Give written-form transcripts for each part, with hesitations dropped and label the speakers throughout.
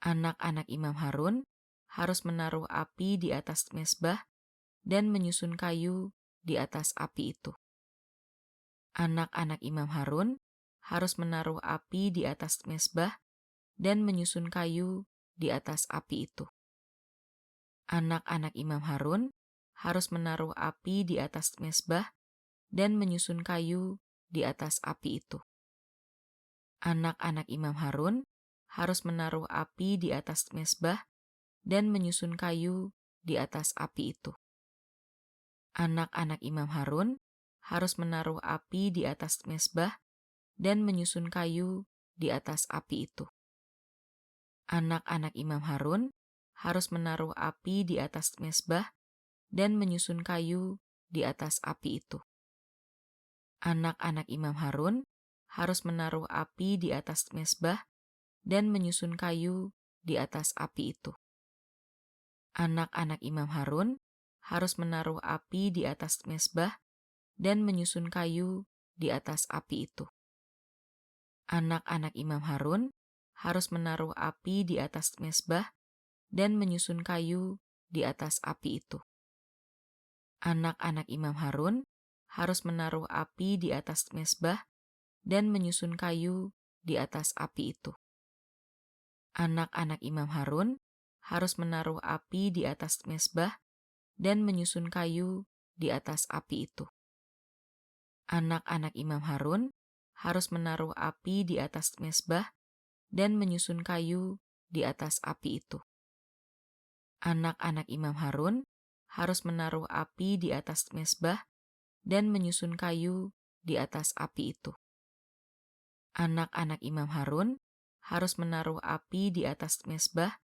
Speaker 1: Anak-anak Imam Harun harus menaruh api di atas mezbah dan menyusun kayu di atas api itu. Anak-anak Imam Harun harus menaruh api di atas mezbah dan menyusun kayu di atas api itu. Anak-anak Imam Harun harus menaruh api di atas mezbah dan menyusun kayu di atas api itu. Anak-anak Imam Harun harus menaruh api di atas mezbah dan menyusun kayu di atas api itu. Anak-anak Imam Harun harus menaruh api di atas mezbah dan menyusun kayu di atas api itu. Anak-anak Imam Harun harus menaruh api di atas mezbah dan menyusun kayu di atas api itu. Anak-anak Imam Harun harus menaruh api di atas mezbah dan menyusun kayu di atas api itu. Anak-anak Imam Harun harus menaruh api di atas mezbah dan menyusun kayu di atas api itu. Anak-anak Imam Harun harus menaruh api di atas mezbah dan menyusun kayu di atas api itu. Anak-anak Imam Harun harus menaruh api di atas mezbah dan menyusun kayu di atas api itu. Anak-anak Imam Harun harus menaruh api di atas mezbah dan menyusun kayu di atas api itu. Anak-anak Imam Harun harus menaruh api di atas mezbah dan menyusun kayu di atas api itu. Anak-anak Imam Harun harus menaruh api di atas mezbah dan menyusun kayu di atas api itu. Anak-anak Imam Harun harus menaruh api di atas mezbah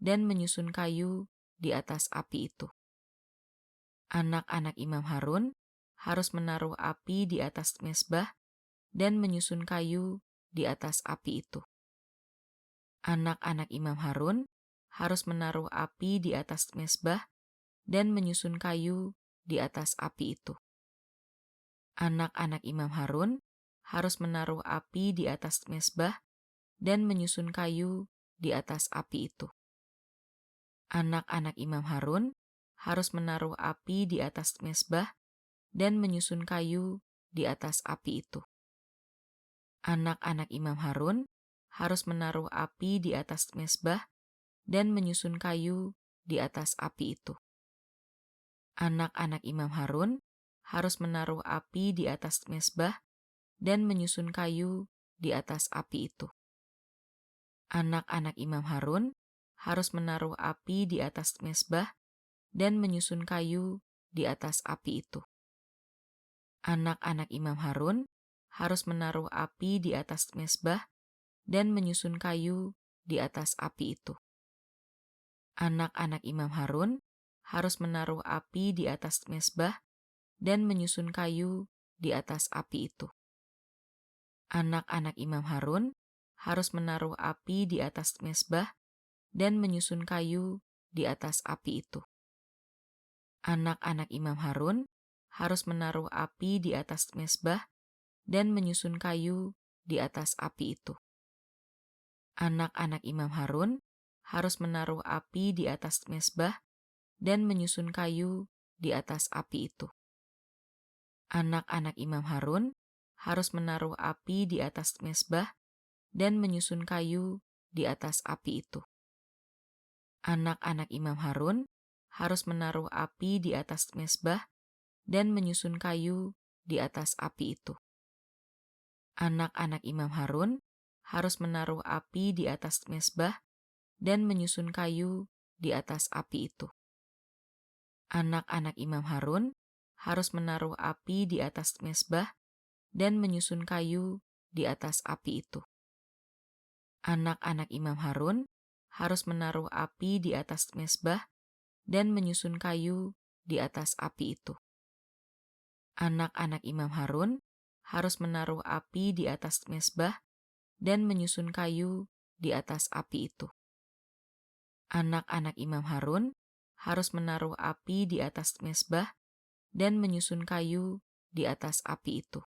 Speaker 1: dan menyusun kayu di atas api itu. Anak-anak Imam Harun harus menaruh api di atas mezbah dan menyusun kayu di atas api itu. Anak-anak Imam Harun harus menaruh api di atas mezbah dan menyusun kayu di atas api itu. Anak-anak Imam Harun harus menaruh api di atas mezbah dan menyusun kayu di atas api itu. Anak-anak Imam Harun harus menaruh api di atas mezbah dan menyusun kayu di atas api itu. Anak-anak Imam Harun harus menaruh api di atas mezbah dan menyusun kayu di atas api itu. Anak-anak Imam Harun harus menaruh api di atas mezbah dan menyusun kayu di atas api itu. Anak-anak Imam Harun harus menaruh api di atas mezbah dan menyusun kayu di atas api itu. Anak-anak Imam Harun harus menaruh api di atas mezbah dan menyusun kayu di atas api itu. Anak-anak Imam Harun harus menaruh api di atas mezbah dan menyusun kayu di atas api itu. Anak-anak Imam Harun harus menaruh api di atas mezbah dan menyusun kayu di atas api itu. Anak-anak Imam Harun harus menaruh api di atas mezbah dan menyusun kayu di atas api itu. Anak-anak Imam Harun harus menaruh api di atas mezbah dan menyusun kayu di atas api itu. Anak-anak Imam Harun harus menaruh api di atas mezbah dan menyusun kayu di atas api itu. Anak-anak Imam Harun harus menaruh api di atas mezbah dan menyusun kayu di atas api itu. Anak-anak Imam Harun harus menaruh api di atas mezbah dan menyusun kayu di atas api itu. Anak-anak Imam Harun harus menaruh api di atas mezbah dan menyusun kayu di atas api itu. Anak-anak Imam Harun harus menaruh api di atas mezbah dan menyusun kayu di atas api itu. Anak-anak Imam Harun harus menaruh api di atas mezbah dan menyusun kayu di atas api itu. Anak-anak Imam Harun harus menaruh api di atas mezbah dan menyusun kayu di atas api itu.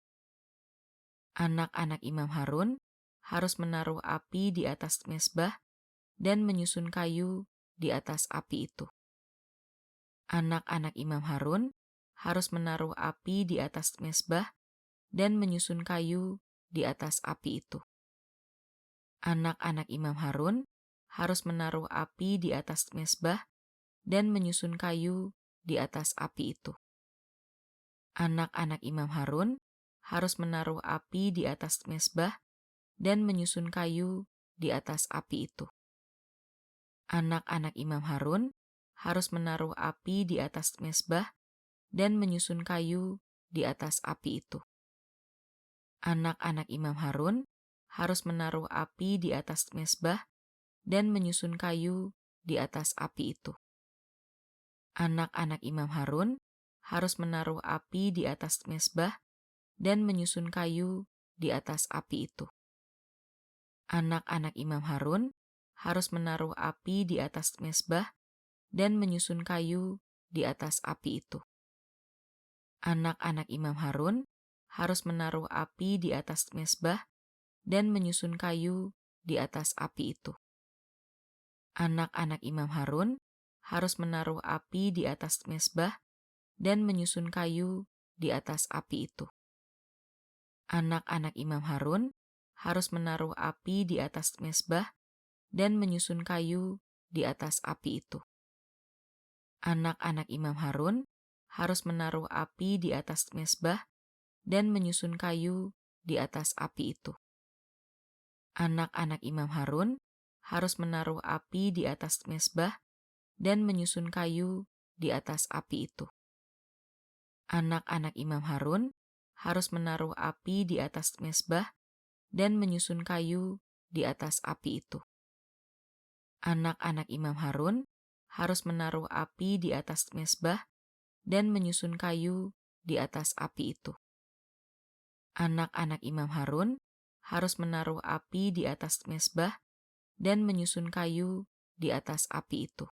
Speaker 1: Anak-anak Imam Harun harus menaruh api di atas mezbah dan menyusun kayu di atas api itu. Anak-anak Imam Harun harus menaruh api di atas mezbah dan menyusun kayu di atas api itu. Anak-anak Imam Harun harus menaruh api di atas mezbah dan menyusun kayu di atas api itu. Anak-anak Imam Harun harus menaruh api di atas mezbah dan menyusun kayu di atas api itu. Anak-anak Imam Harun harus menaruh api di atas mezbah dan menyusun kayu di atas api itu. Anak-anak Imam Harun harus menaruh api di atas mezbah dan menyusun kayu di atas api itu. Anak-anak Imam Harun harus menaruh api di atas mezbah dan menyusun kayu di atas api itu. Anak-anak Imam Harun harus menaruh api di atas mezbah dan menyusun kayu di atas api itu. Anak-anak Imam Harun harus menaruh api di atas mezbah dan menyusun kayu di atas api itu. Anak-anak Imam Harun harus menaruh api di atas mezbah dan menyusun kayu di atas api itu. Anak-anak Imam Harun harus menaruh api di atas mezbah dan menyusun kayu di atas api itu. Anak-anak Imam Harun harus menaruh api di atas mezbah dan menyusun kayu di atas api itu. Anak-anak Imam Harun harus menaruh api di atas mezbah dan menyusun kayu di atas api itu. Anak-anak Imam Harun harus menaruh api di atas mezbah dan menyusun kayu di atas api itu. Anak-anak Imam Harun harus menaruh api di atas mezbah dan menyusun kayu di atas api itu. Anak-anak Imam Harun harus menaruh api di atas mezbah dan menyusun kayu di atas api itu.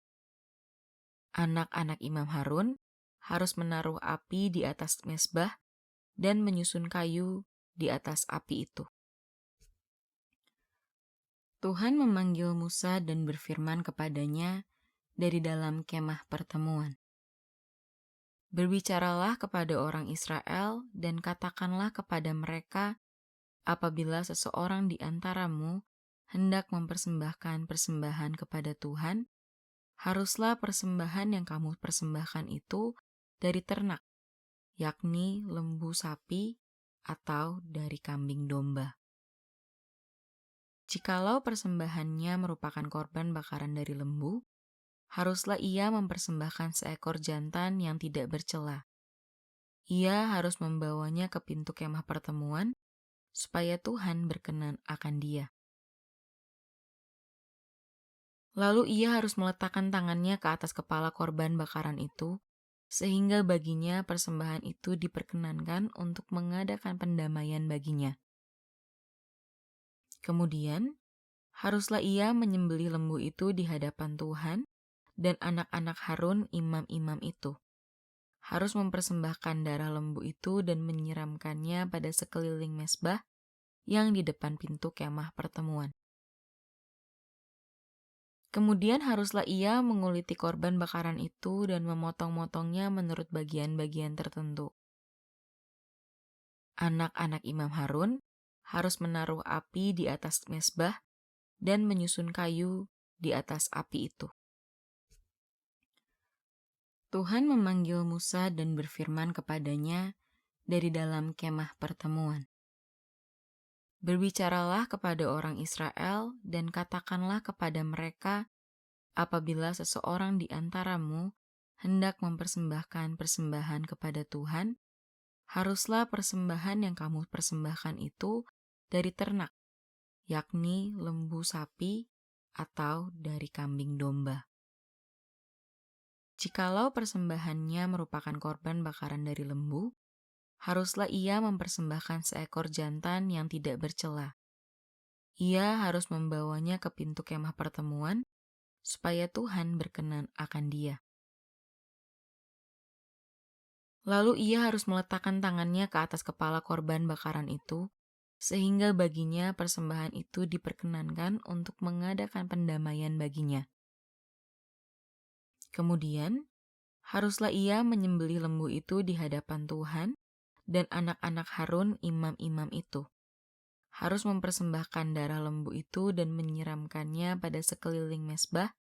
Speaker 1: Anak-anak Imam Harun harus menaruh api di atas mezbah dan menyusun kayu di atas api itu. Tuhan memanggil Musa dan berfirman kepadanya dari dalam kemah pertemuan. Berbicaralah kepada orang Israel dan katakanlah kepada mereka, apabila seseorang di antaramu hendak mempersembahkan persembahan kepada Tuhan, haruslah persembahan yang kamu persembahkan itu dari ternak, yakni lembu sapi atau dari kambing domba. Jikalau persembahannya merupakan korban bakaran dari lembu, haruslah ia mempersembahkan seekor jantan yang tidak bercela. Ia harus membawanya ke pintu kemah pertemuan, supaya Tuhan berkenan akan dia. Lalu ia harus meletakkan tangannya ke atas kepala korban bakaran itu, sehingga baginya persembahan itu diperkenankan untuk mengadakan pendamaian baginya. Kemudian, haruslah ia menyembelih lembu itu di hadapan Tuhan, dan anak-anak Harun imam-imam itu harus mempersembahkan darah lembu itu dan menyiramkannya pada sekeliling mezbah yang di depan pintu kemah pertemuan. Kemudian haruslah ia menguliti korban bakaran itu dan memotong-motongnya menurut bagian-bagian tertentu. Anak-anak Imam Harun harus menaruh api di atas mezbah dan menyusun kayu di atas api itu. Tuhan memanggil Musa dan berfirman kepadanya dari dalam kemah pertemuan. Berbicaralah kepada orang Israel dan katakanlah kepada mereka, apabila seseorang di antaramu hendak mempersembahkan persembahan kepada Tuhan, haruslah persembahan yang kamu persembahkan itu dari ternak, yakni lembu sapi atau dari kambing domba. Jikalau persembahannya merupakan korban bakaran dari lembu, haruslah ia mempersembahkan seekor jantan yang tidak bercela. Ia harus membawanya ke pintu kemah pertemuan, supaya Tuhan berkenan akan dia. Lalu ia harus meletakkan tangannya ke atas kepala korban bakaran itu, sehingga baginya persembahan itu diperkenankan untuk mengadakan pendamaian baginya. Kemudian, haruslah ia menyembelih lembu itu di hadapan Tuhan, dan anak-anak Harun imam-imam itu harus mempersembahkan darah lembu itu dan menyiramkannya pada sekeliling mezbah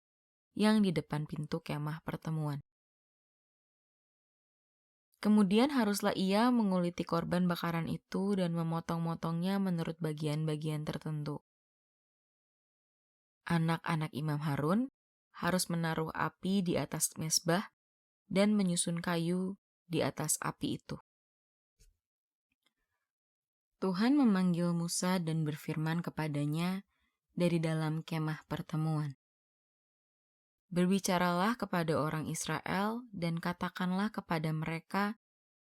Speaker 1: yang di depan pintu kemah pertemuan. Kemudian haruslah ia menguliti korban bakaran itu dan memotong-motongnya menurut bagian-bagian tertentu. Anak-anak Imam Harun harus menaruh api di atas mezbah dan menyusun kayu di atas api itu. Tuhan memanggil Musa dan berfirman kepadanya dari dalam kemah pertemuan. Berbicaralah kepada orang Israel dan katakanlah kepada mereka,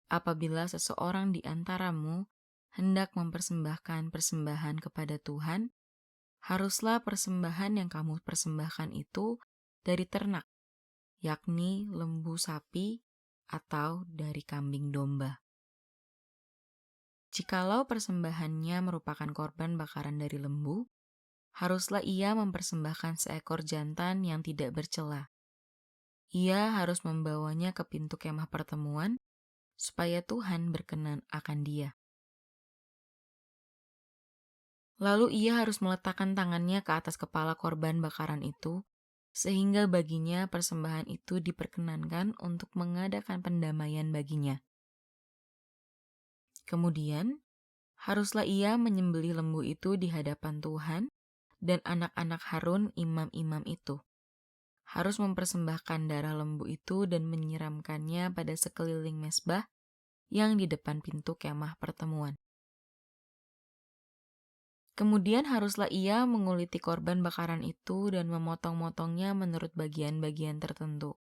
Speaker 1: apabila seseorang di antaramu hendak mempersembahkan persembahan kepada Tuhan, haruslah persembahan yang kamu persembahkan itu dari ternak, yakni lembu sapi atau dari kambing domba. Jikalau persembahannya merupakan korban bakaran dari lembu, haruslah ia mempersembahkan seekor jantan yang tidak bercela. Ia harus membawanya ke pintu kemah pertemuan, supaya Tuhan berkenan akan dia. Lalu ia harus meletakkan tangannya ke atas kepala korban bakaran itu, sehingga baginya persembahan itu diperkenankan untuk mengadakan pendamaian baginya. Kemudian, haruslah ia menyembelih lembu itu di hadapan Tuhan, dan anak-anak Harun imam-imam itu harus mempersembahkan darah lembu itu dan menyiramkannya pada sekeliling mezbah yang di depan pintu kemah pertemuan. Kemudian haruslah ia menguliti korban bakaran itu dan memotong-motongnya menurut bagian-bagian tertentu.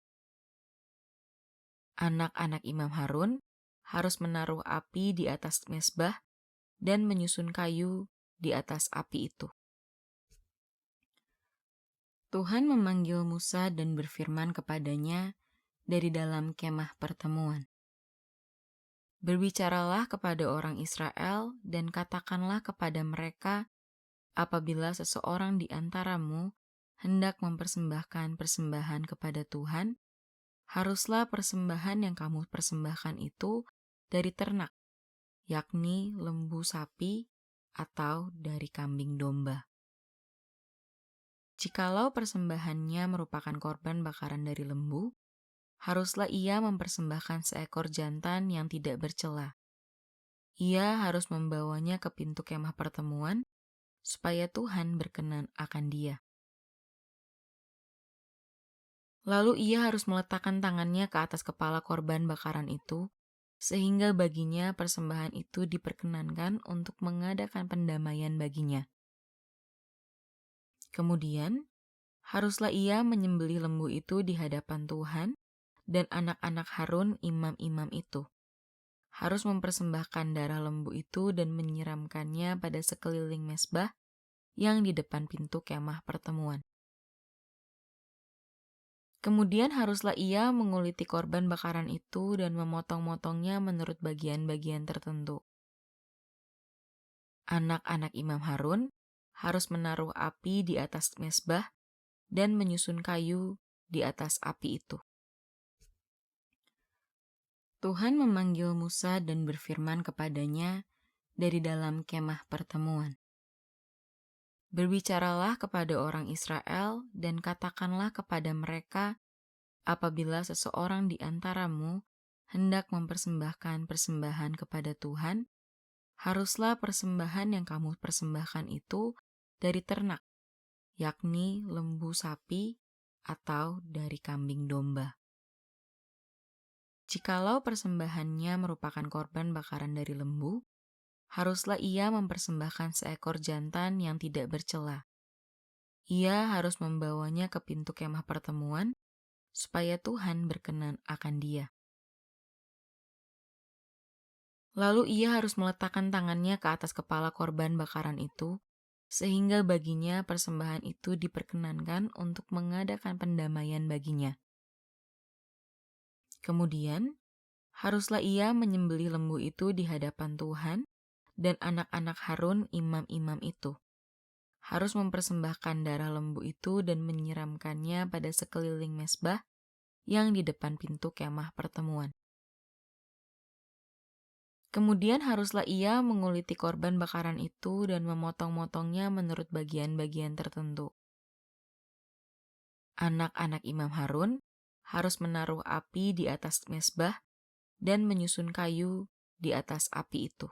Speaker 1: Anak-anak Imam Harun harus menaruh api di atas mezbah dan menyusun kayu di atas api itu. Tuhan memanggil Musa dan berfirman kepadanya dari dalam kemah pertemuan. Berbicaralah kepada orang Israel dan katakanlah kepada mereka, apabila seseorang di antaramu hendak mempersembahkan persembahan kepada Tuhan, haruslah persembahan yang kamu persembahkan itu dari ternak, yakni lembu sapi atau dari kambing domba. Jikalau persembahannya merupakan korban bakaran dari lembu, haruslah ia mempersembahkan seekor jantan yang tidak bercela. Ia harus membawanya ke pintu kemah pertemuan, supaya Tuhan berkenan akan dia. Lalu ia harus meletakkan tangannya ke atas kepala korban bakaran itu, sehingga baginya persembahan itu diperkenankan untuk mengadakan pendamaian baginya. Kemudian, haruslah ia menyembelih lembu itu di hadapan Tuhan, dan anak-anak Harun imam-imam itu harus mempersembahkan darah lembu itu dan menyiramkannya pada sekeliling mezbah yang di depan pintu kemah pertemuan. Kemudian haruslah ia menguliti korban bakaran itu dan memotong-motongnya menurut bagian-bagian tertentu. Anak-anak Imam Harun harus menaruh api di atas mezbah dan menyusun kayu di atas api itu. Tuhan memanggil Musa dan berfirman kepadanya dari dalam kemah pertemuan. Berbicaralah kepada orang Israel dan katakanlah kepada mereka, apabila seseorang di antaramu hendak mempersembahkan persembahan kepada Tuhan, haruslah persembahan yang kamu persembahkan itu dari ternak, yakni lembu sapi atau dari kambing domba. Jikalau persembahannya merupakan korban bakaran dari lembu, haruslah ia mempersembahkan seekor jantan yang tidak bercela. Ia harus membawanya ke pintu kemah pertemuan, supaya Tuhan berkenan akan dia. Lalu ia harus meletakkan tangannya ke atas kepala korban bakaran itu, sehingga baginya persembahan itu diperkenankan untuk mengadakan pendamaian baginya. Kemudian, haruslah ia menyembelih lembu itu di hadapan Tuhan, dan anak-anak Harun, imam-imam itu, harus mempersembahkan darah lembu itu dan menyiramkannya pada sekeliling mezbah yang di depan pintu kemah pertemuan. Kemudian haruslah ia menguliti korban bakaran itu dan memotong-motongnya menurut bagian-bagian tertentu. Anak-anak Imam Harun harus menaruh api di atas mezbah dan menyusun kayu di atas api itu.